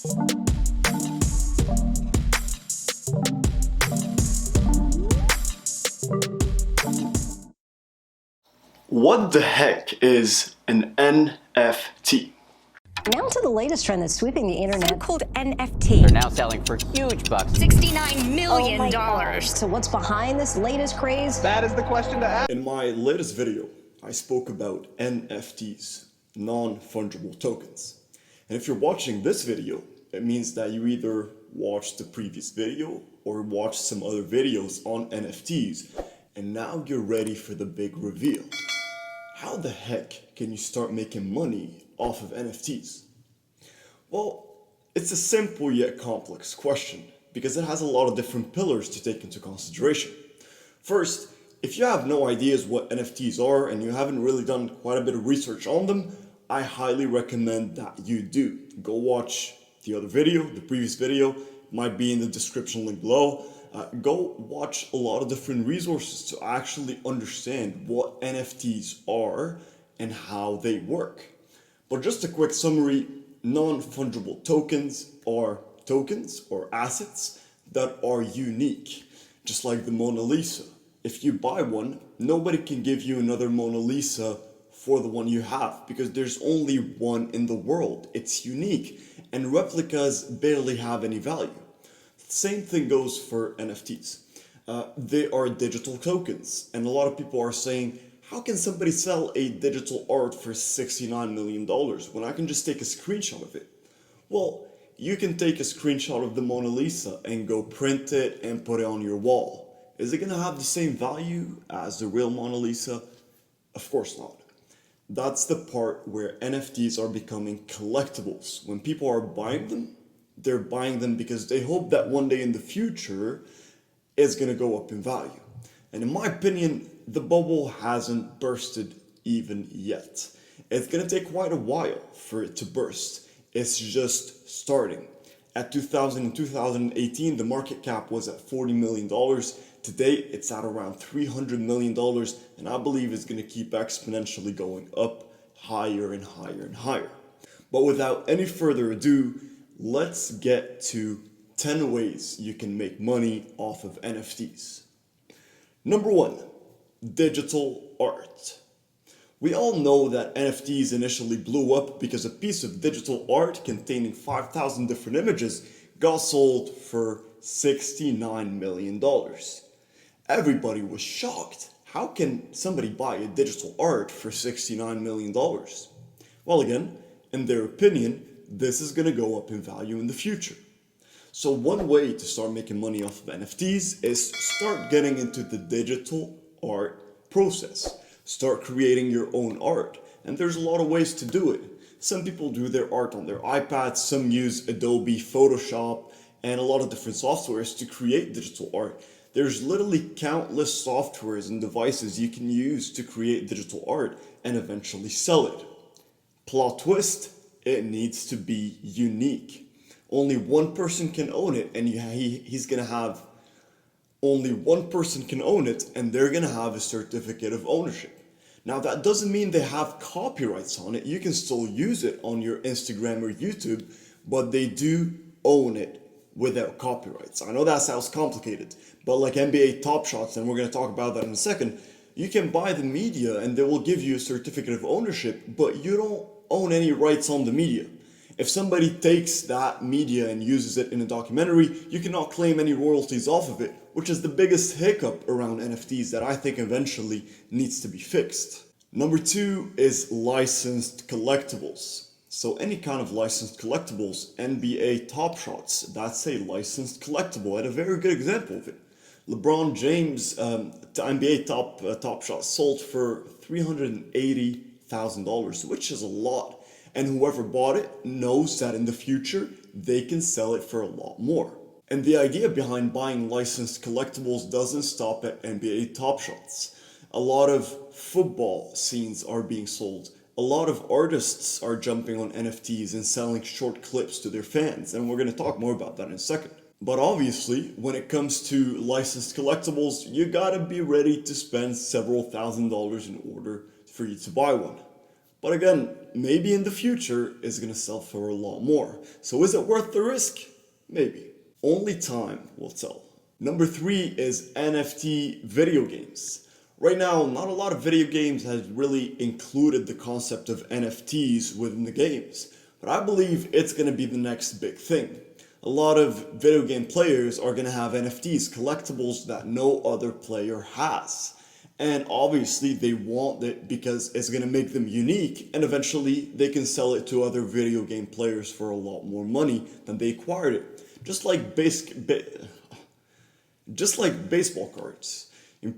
What the heck is an NFT? Now to the latest trend that's sweeping the internet. So-called NFTs. They're now selling for huge bucks. $69 million. Oh my God. So what's behind this latest craze? That is the question to ask. In my latest video, I spoke about NFTs, non-fungible tokens. And if you're watching this video, it means that you either watched the previous video or watched some other videos on NFTs, and now you're ready for the big reveal. How the heck can you start making money off of NFTs? Well, it's a simple yet complex question because it has a lot of different pillars to take into consideration. First, if you have no ideas what NFTs are and you haven't really done quite a bit of research on them, I highly recommend that you do. Go watch the other video, the previous video, might be in the description link below. Go watch a lot of different resources to actually understand what NFTs are and how they work. But just a quick summary, non-fungible tokens are tokens or assets that are unique, just like the Mona Lisa. If you buy one, nobody can give you another Mona Lisa for the one you have because there's only one in the world. It's unique and replicas barely have any value. Same thing goes for NFTs. They are digital tokens, and a lot of people are saying, how can somebody sell a digital art for $69 million when I can just take a screenshot of it? Well, you can take a screenshot of the Mona Lisa and go print it and put it on your wall. Is it gonna have the same value as the real Mona Lisa? Of course not. That's the part where NFTs are becoming collectibles. When people are buying them, they're buying them because they hope that one day in the future it's going to go up in value. And in my opinion, the bubble hasn't bursted even yet. It's going to take quite a while for it to burst. It's just starting. At 2000 and 2018, the market cap was at $40 million. Today, it's at around $300 million, and I believe it's going to keep exponentially going up higher and higher and higher. But without any further ado, let's get to 10 ways you can make money off of NFTs. Number 1, digital art. We all know that NFTs initially blew up because a piece of digital art containing 5,000 different images got sold for $69 million. Everybody was shocked. How can somebody buy a digital art for $69 million? Well, again, in their opinion, this is going to go up in value in the future. So one way to start making money off of NFTs is start getting into the digital art process. Start creating your own art. And there's a lot of ways to do it. Some people do their art on their iPads, some use Adobe, Photoshop, and a lot of different softwares to create digital art. There's literally countless softwares and devices you can use to create digital art and eventually sell it. Plot twist, it needs to be unique. Only one person can own it, and he's gonna have only one person can own it, and they're gonna have a certificate of ownership. Now that doesn't mean they have copyrights on it. You can still use it on your Instagram or YouTube, but they do own it without copyrights. I know that sounds complicated, but like NBA Top Shots, and we're gonna talk about that in a second, you can buy the media and they will give you a certificate of ownership, but you don't own any rights on the media. If somebody takes that media and uses it in a documentary, you cannot claim any royalties off of it, which is the biggest hiccup around NFTs that I think eventually needs to be fixed. Number 2 is licensed collectibles. So any kind of licensed collectibles, NBA Top Shots, that's a licensed collectible, and a very good example of it. LeBron James, NBA Top Shots sold for $380,000, which is a lot. And whoever bought it knows that in the future, they can sell it for a lot more. And the idea behind buying licensed collectibles doesn't stop at NBA Top Shots. A lot of football scenes are being sold. A lot of artists are jumping on NFTs and selling short clips to their fans. And we're going to talk more about that in a second. But obviously, when it comes to licensed collectibles, you gotta be ready to spend several $1,000s in order for you to buy one. But again, maybe in the future it's gonna sell for a lot more. So is it worth the risk? Maybe. Only time will tell. Number 3 is NFT video games. Right now, not a lot of video games has really included the concept of NFTs within the games, but I believe it's gonna be the next big thing. A lot of video game players are gonna have NFTs, collectibles that no other player has. And obviously they want it because it's going to make them unique, and eventually they can sell it to other video game players for a lot more money than they acquired it. Just like baseball cards.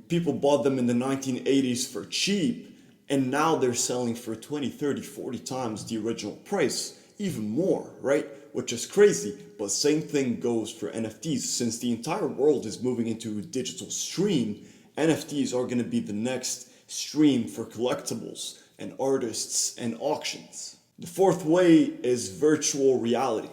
People bought them in the 1980s for cheap, and now they're selling for 20, 30, 40 times the original price, even more, right? Which is crazy, but same thing goes for NFTs. Since the entire world is moving into a digital stream, NFTs are going to be the next stream for collectibles and artists and auctions. The 4th way is virtual reality.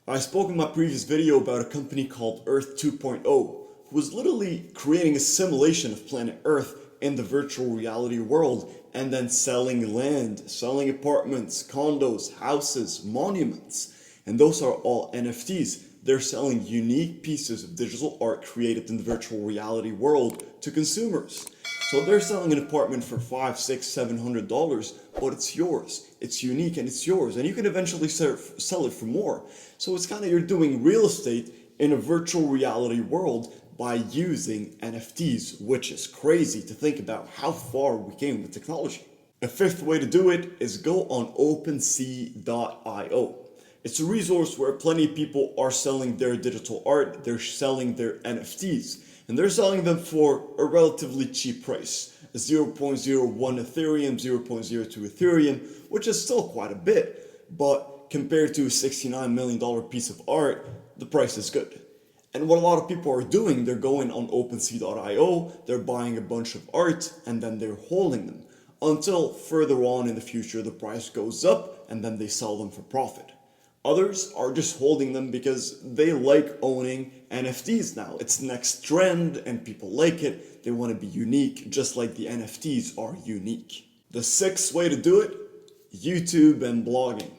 I spoke in my previous video about a company called Earth 2.0, who was literally creating a simulation of planet Earth in the virtual reality world and then selling land, selling apartments, condos, houses, monuments. And those are all NFTs. They're selling unique pieces of digital art created in the virtual reality world to consumers. So they're selling an apartment for $500, $600, $700, but it's yours. It's unique and it's yours, and you can eventually sell it for more. So it's kind of, you're doing real estate in a virtual reality world by using NFTs, which is crazy to think about how far we came with technology. A 5th way to do it is go on OpenSea.io. It's a resource where plenty of people are selling their digital art, they're selling their NFTs, and they're selling them for a relatively cheap price. 0.01 Ethereum, 0.02 Ethereum, which is still quite a bit, but compared to a $69 million piece of art, the price is good. And what a lot of people are doing, they're going on OpenSea.io, they're buying a bunch of art, and then they're holding them, until further on in the future the price goes up, and then they sell them for profit. Others are just holding them because they like owning NFTs now. It's the next trend and people like it. They want to be unique, just like the NFTs are unique. The 6th way to do it, YouTube and blogging.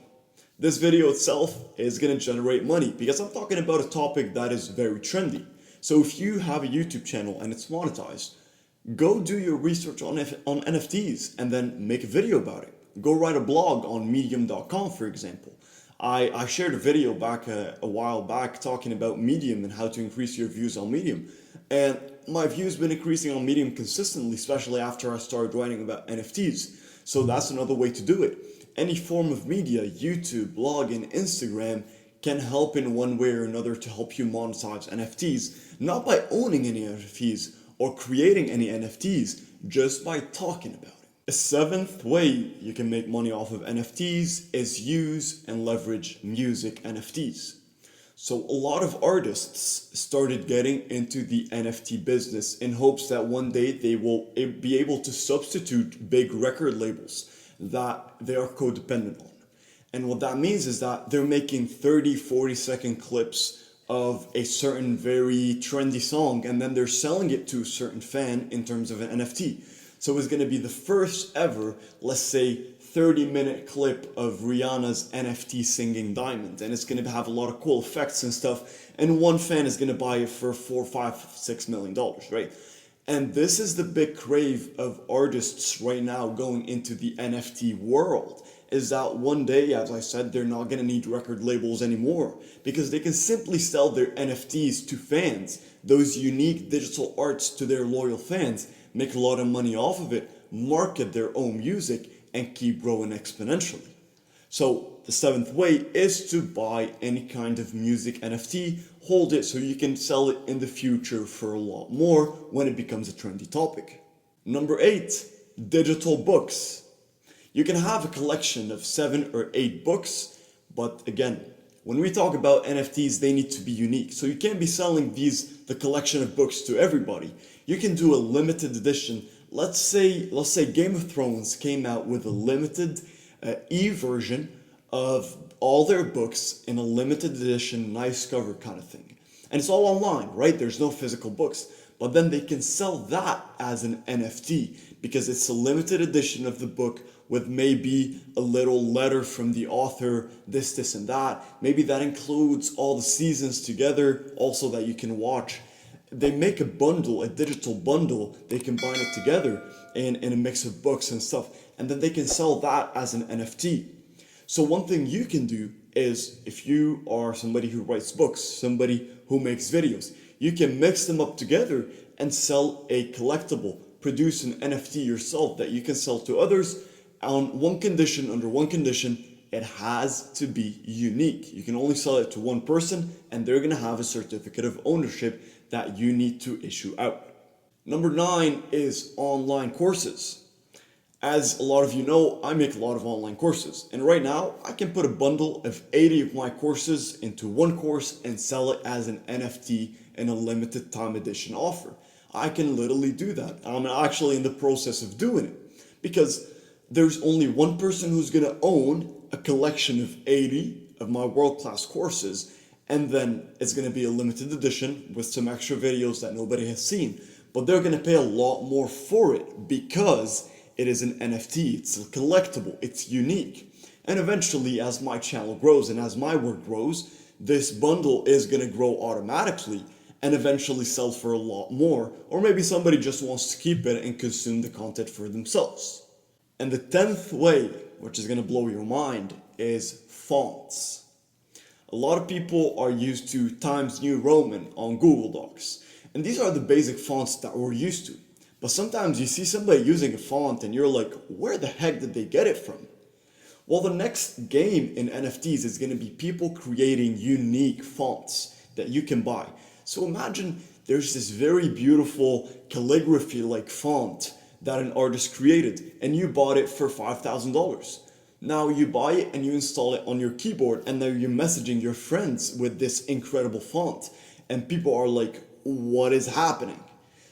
This video itself is going to generate money because I'm talking about a topic that is very trendy. So if you have a YouTube channel and it's monetized, go do your research on NFTs and then make a video about it. Go write a blog on medium.com, for example. I shared a video back a while back talking about Medium and how to increase your views on Medium. And my views been increasing on Medium consistently, especially after I started writing about NFTs. So that's another way to do it. Any form of media, YouTube, blogging, Instagram, can help in one way or another to help you monetize NFTs, not by owning any NFTs or creating any NFTs, just by talking about it. A 7th way you can make money off of NFTs is use and leverage music NFTs. So a lot of artists started getting into the NFT business in hopes that one day they will be able to substitute big record labels that they are codependent on. And what that means is that they're making 30, 40-second clips of a certain very trendy song, and then they're selling it to a certain fan in terms of an NFT. So it's going to be the first ever, let's say, 30-minute clip of Rihanna's NFT singing Diamond. And it's going to have a lot of cool effects and stuff. And one fan is going to buy it for $4, $5, $6 million, right? And this is the big crave of artists right now going into the NFT world. Is that one day, as I said, they're not going to need record labels anymore. Because they can simply sell their NFTs to fans. Those unique digital arts to their loyal fans. Make a lot of money off of it, market their own music, and keep growing exponentially. So the 7th way is to buy any kind of music NFT, hold it so you can sell it in the future for a lot more when it becomes a trendy topic. Number 8, digital books. You can have a collection of 7 or 8 books, but again, when we talk about NFTs, they need to be unique. So you can't be selling the collection of books to everybody. You can do a limited edition. Let's say Game of Thrones came out with a limited e-version of all their books in a limited edition, nice cover kind of thing. And it's all online, right? There's no physical books. But then they can sell that as an NFT because it's a limited edition of the book with maybe a little letter from the author, this and that. Maybe that includes all the seasons together, also that you can watch. They make a bundle, a digital bundle, they combine it together in a mix of books and stuff, and then they can sell that as an NFT. So one thing you can do is, if you are somebody who writes books, somebody who makes videos, you can mix them up together and sell a collectible, produce an NFT yourself that you can sell to others on one condition, under one condition: it has to be unique. You can only sell it to one person, and they're gonna have a certificate of ownership that you need to issue out. Number 9 is online courses. As a lot of you know, I make a lot of online courses, and right now I can put a bundle of 80 of my courses into one course and sell it as an NFT in a limited time edition offer. I can literally do that. I'm actually in the process of doing it, because there's only one person who's gonna own a collection of 80 of my world-class courses, and then it's gonna be a limited edition with some extra videos that nobody has seen. But they're gonna pay a lot more for it because it is an NFT, it's a collectible, it's unique. And eventually, as my channel grows and as my work grows, this bundle is gonna grow automatically and eventually sell for a lot more. Or maybe somebody just wants to keep it and consume the content for themselves. And the 10th way, which is gonna blow your mind, is fonts. A lot of people are used to Times New Roman on Google Docs, and these are the basic fonts that we're used to. But sometimes you see somebody using a font and you're like, where the heck did they get it from? Well, the next game in NFTs is gonna be people creating unique fonts that you can buy. So imagine there's this very beautiful calligraphy-like font that an artist created, and you bought it for $5,000. Now you buy it and you install it on your keyboard, and now you're messaging your friends with this incredible font, and people are like, what is happening?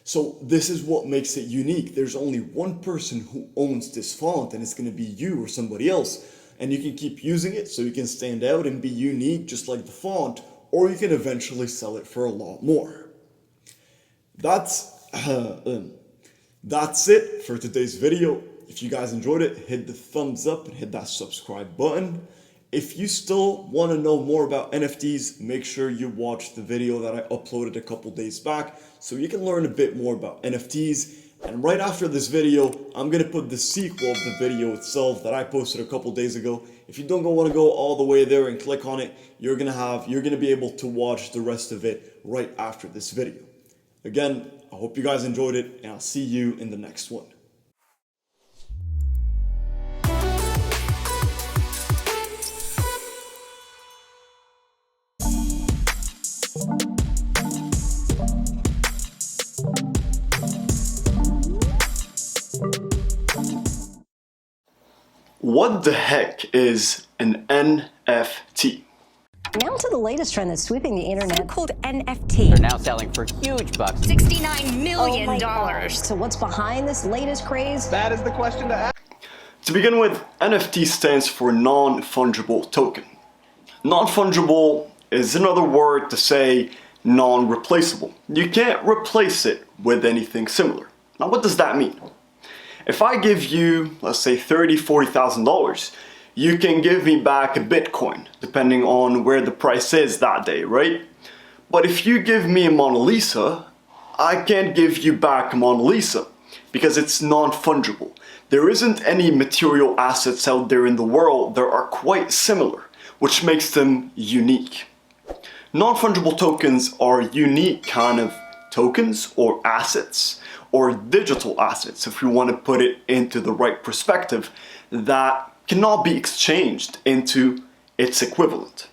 So this is what makes it unique. There's only one person who owns this font, and it's gonna be you or somebody else, and you can keep using it so you can stand out and be unique just like the font, or you can eventually sell it for a lot more. That's it for today's video. If you guys enjoyed it, hit the thumbs up and hit that subscribe button. If you still want to know more about NFTs, make sure you watch the video that I uploaded a couple days back so you can learn a bit more about NFTs. And right after this video, I'm going to put the sequel of the video itself that I posted a couple days ago. If you don't want to go all the way there and click on it, you're going to be able to watch the rest of it right after this video. Again, I hope you guys enjoyed it, and I'll see you in the next one. What the heck is an NFT? Now to the latest trend that's sweeping the internet. Called NFT. They're now selling for huge bucks. $69 million. Oh my gosh. So what's behind this latest craze? That is the question to ask. To begin with, NFT stands for Non-Fungible Token. Non-fungible is another word to say non-replaceable. You can't replace it with anything similar. Now, what does that mean? If I give you, let's say $30,000, $40,000, you can give me back a Bitcoin, depending on where the price is that day, right? But if you give me a Mona Lisa, I can't give you back a Mona Lisa because it's non-fungible. There isn't any material assets out there in the world that are quite similar, which makes them unique. Non-fungible tokens are unique kind of tokens or assets, or digital assets, if you want to put it into the right perspective, that cannot be exchanged into its equivalent.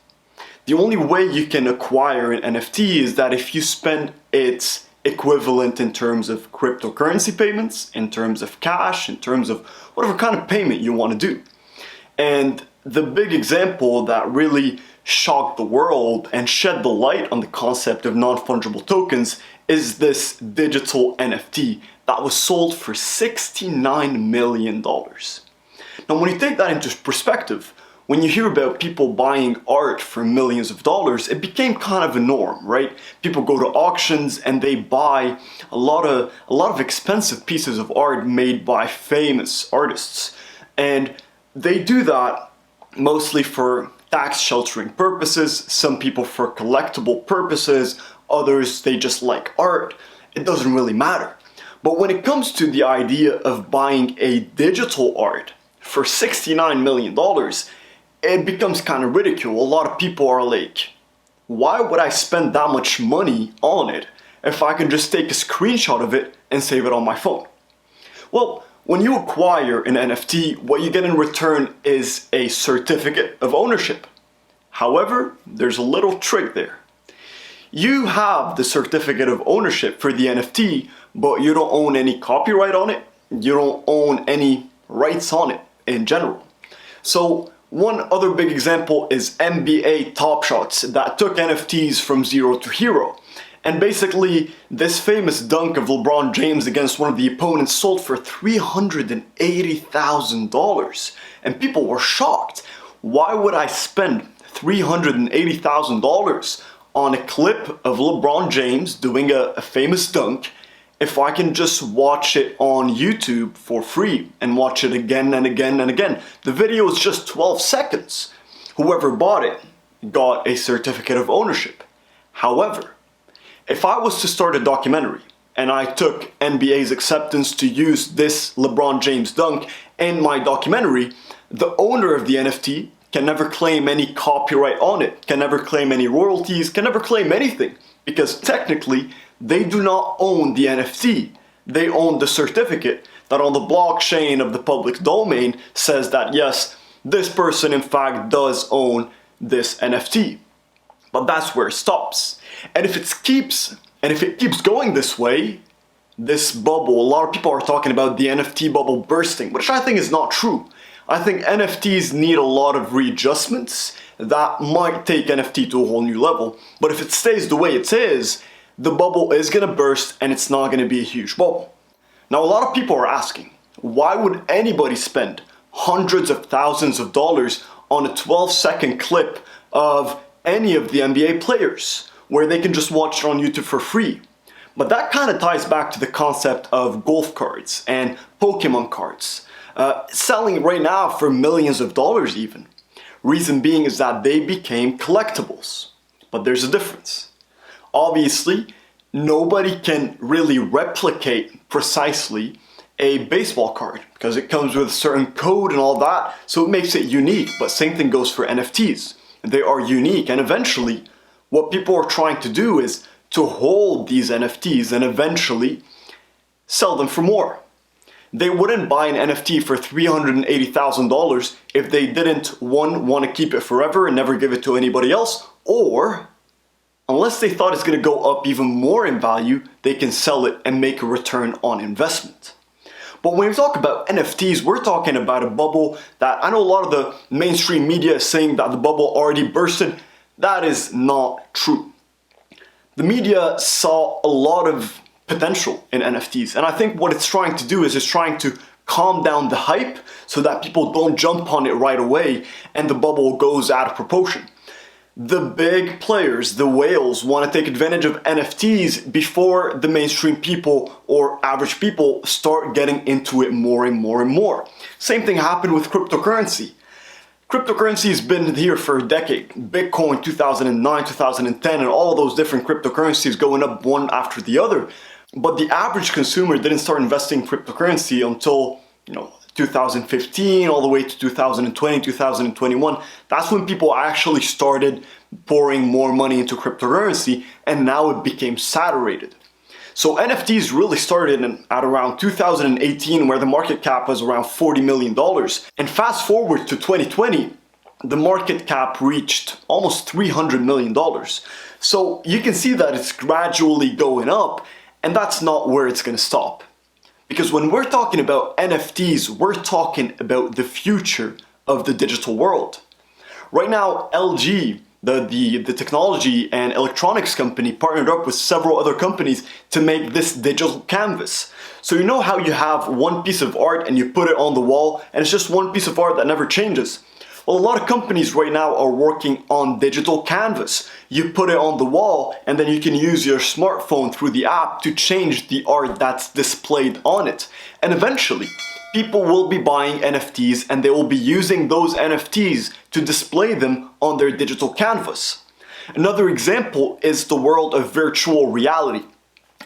The only way you can acquire an NFT is that if you spend its equivalent in terms of cryptocurrency payments, in terms of cash, in terms of whatever kind of payment you want to do. And the big example that really shocked the world and shed the light on the concept of non-fungible tokens is this digital NFT that was sold for $69 million. Now, when you take that into perspective, when you hear about people buying art for millions of dollars, it became kind of a norm, right? People go to auctions and they buy a lot of expensive pieces of art made by famous artists. And they do that mostly for tax sheltering purposes, some people for collectible purposes, others they just like art. It doesn't really matter. But when it comes to the idea of buying a digital art for $69 million, it becomes kind of ridicule. A lot of people are like, why would I spend that much money on it if I can just take a screenshot of it and save it on my phone? Well, when you acquire an NFT, what you get in return is a certificate of ownership. However, there's a little trick there. You have the certificate of ownership for the NFT, but you don't own any copyright on it. You don't own any rights on it in general. So one other big example is NBA Top Shots that took NFTs from zero to hero. And basically, this famous dunk of LeBron James against one of the opponents sold for $380,000. And people were shocked. Why would I spend $380,000 on a clip of LeBron James doing a famous dunk if I can just watch it on YouTube for free and watch it again and again and again? The video is just 12 seconds. Whoever bought it got a certificate of ownership. However, if I was to start a documentary and I took NBA's acceptance to use this LeBron James dunk in my documentary, the owner of the NFT can never claim any copyright on it, can never claim any royalties, can never claim anything, because technically they do not own the NFT. They own the certificate that on the blockchain of the public domain says that yes, this person in fact does own this NFT. But that's where it stops. And if it keeps going this way, this bubble, a lot of people are talking about the NFT bubble bursting, which I think is not true. I think NFTs need a lot of readjustments that might take NFT to a whole new level. But if it stays the way it is, the bubble is gonna burst and it's not gonna be a huge bubble. Now, a lot of people are asking, why would anybody spend hundreds of thousands of dollars on a 12-second clip of any of the NBA players where they can just watch it on YouTube for free? But that kind of ties back to the concept of golf cards and Pokemon cards, selling right now for millions of dollars even. Reason being is that they became collectibles. But there's a difference. Obviously, nobody can really replicate precisely a baseball card because it comes with a certain code and all that, so it makes it unique. But same thing goes for NFTs. They are unique, and eventually what people are trying to do is to hold these NFTs and eventually sell them for more. They wouldn't buy an NFT for $380,000 if they didn't, one, want to keep it forever and never give it to anybody else, or unless they thought it's going to go up even more in value, they can sell it and make a return on investment. But when we talk about NFTs, we're talking about a bubble that I know a lot of the mainstream media is saying that the bubble already bursted. That is not true. The media saw a lot of potential in NFTs, and I think what it's trying to do is it's trying to calm down the hype so that people don't jump on it right away and the bubble goes out of proportion. The big players, the whales, want to take advantage of NFTs before the mainstream people or average people start getting into it more and more and more. Same thing happened with cryptocurrency. Cryptocurrency has been here for a decade. Bitcoin 2009, 2010, and all of those different cryptocurrencies going up one after the other. But the average consumer didn't start investing in cryptocurrency until, 2015 all the way to 2020, 2021. That's when people actually started pouring more money into cryptocurrency, and now it became saturated. So NFTs really started at around 2018, where the market cap was around $40 million. And fast forward to 2020, the market cap reached almost $300 million. So you can see that it's gradually going up, and that's not where it's going to stop. Because when we're talking about NFTs, we're talking about the future of the digital world. Right now, LG, the technology and electronics company, partnered up with several other companies to make this digital canvas. So you know how you have one piece of art and you put it on the wall and it's just one piece of art that never changes? Well, a lot of companies right now are working on digital canvas. You put it on the wall and then you can use your smartphone through the app to change the art that's displayed on it. And eventually, People will be buying NFTs and they will be using those NFTs to display them on their digital canvas. Another example is the world of virtual reality.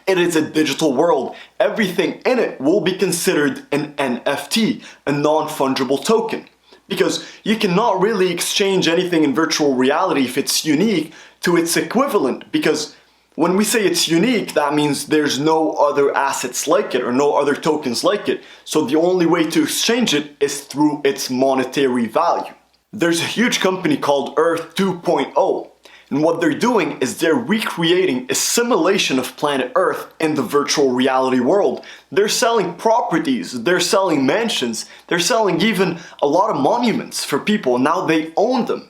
It is a digital world. Everything in it will be considered an NFT, a non-fungible token. Because you cannot really exchange anything in virtual reality if it's unique to its equivalent. Because when we say it's unique, that means there's no other assets like it or no other tokens like it. So the only way to exchange it is through its monetary value. There's a huge company called Earth 2.0. And what they're doing is they're recreating a simulation of planet Earth in the virtual reality world. They're selling properties, they're selling mansions, they're selling even a lot of monuments for people. Now they own them.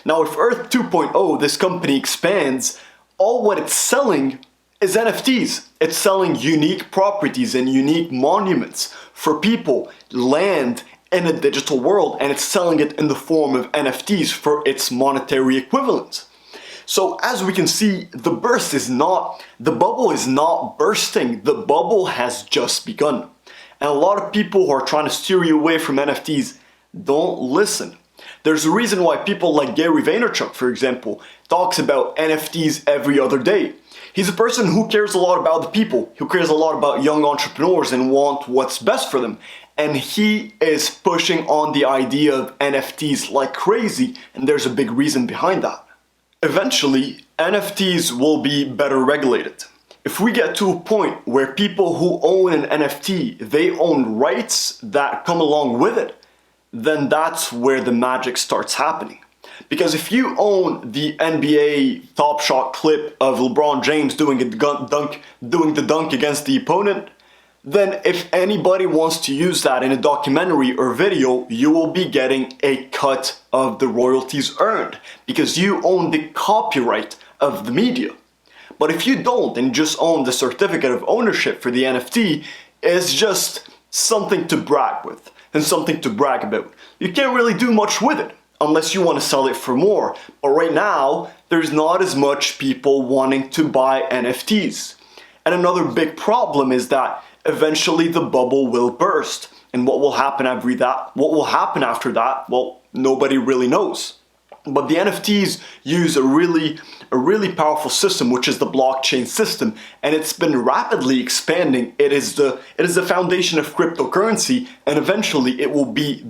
Now if Earth 2.0, this company expands, all what it's selling is NFTs. It's selling unique properties and unique monuments for people, land in a digital world, and it's selling it in the form of NFTs for its monetary equivalent. So as we can see, the bubble is not bursting, the bubble has just begun. And a lot of people who are trying to steer you away from NFTs don't listen. There's a reason why people like Gary Vaynerchuk, for example, talks about NFTs every other day. He's a person who cares a lot about the people, who cares a lot about young entrepreneurs and want what's best for them. And he is pushing on the idea of NFTs like crazy, and there's a big reason behind that. Eventually, NFTs will be better regulated. If we get to a point where people who own an NFT, they own rights that come along with it, then that's where the magic starts happening. Because if you own the NBA Top Shot clip of LeBron James doing the dunk against the opponent, then if anybody wants to use that in a documentary or video, you will be getting a cut of the royalties earned because you own the copyright of the media. But if you don't and just own the certificate of ownership for the NFT, it's just something to brag with and something to brag about. You can't really do much with it unless you want to sell it for more. But right now, there's not as much people wanting to buy NFTs. And another big problem is that eventually the bubble will burst. And what will happen after that? Well, nobody really knows. But the NFTs use a really powerful system, which is the blockchain system, and it's been rapidly expanding. It is the foundation of cryptocurrency, and eventually it will be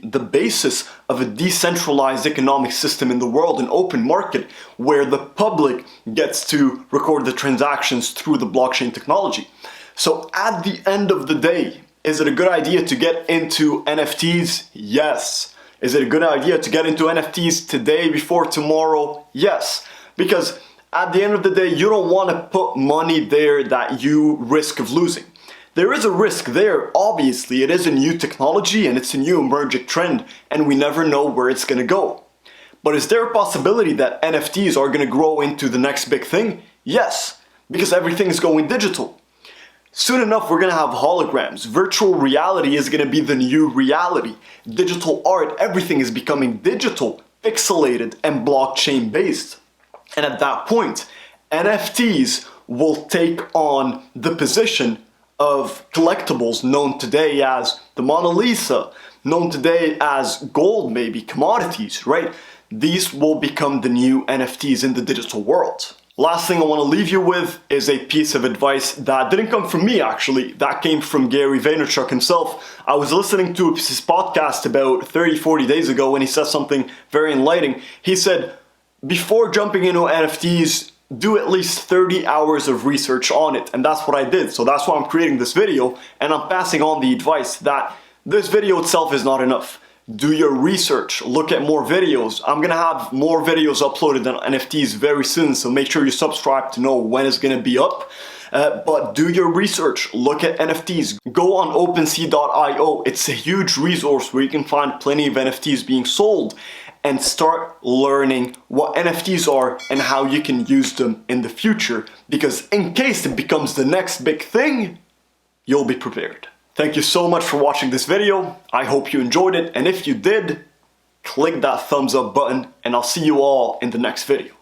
the basis of a decentralized economic system in the world, an open market where the public gets to record the transactions through the blockchain technology. So at the end of the day, is it a good idea to get into NFTs? Yes. Is it a good idea to get into NFTs today before tomorrow? Yes. Because at the end of the day, you don't want to put money there that you risk of losing. There is a risk there, obviously. It is a new technology and it's a new emerging trend, and we never know where it's going to go. But is there a possibility that NFTs are going to grow into the next big thing? Yes, because everything is going digital. Soon enough, we're going to have holograms. Virtual reality is going to be the new reality. Digital art, everything is becoming digital, pixelated, and blockchain based. And at that point, NFTs will take on the position of collectibles known today as the Mona Lisa, known today as gold, maybe commodities, right? These will become the new NFTs in the digital world. Last thing I want to leave you with is a piece of advice that didn't come from me, actually. That came from Gary Vaynerchuk himself. I was listening to his podcast about 30-40 days ago, and he said something very enlightening. He said, before jumping into NFTs, do at least 30 hours of research on it. And that's what I did. So that's why I'm creating this video, and I'm passing on the advice that this video itself is not enough. Do your research, look at more videos. I'm gonna have more videos uploaded on NFTs very soon, so make sure you subscribe to know when it's gonna be up. But do your research, look at NFTs. Go on OpenSea.io, it's a huge resource where you can find plenty of NFTs being sold, and start learning what NFTs are and how you can use them in the future, because in case it becomes the next big thing, you'll be prepared. Thank you so much for watching this video. I hope you enjoyed it, and if you did, click that thumbs up button, and I'll see you all in the next video.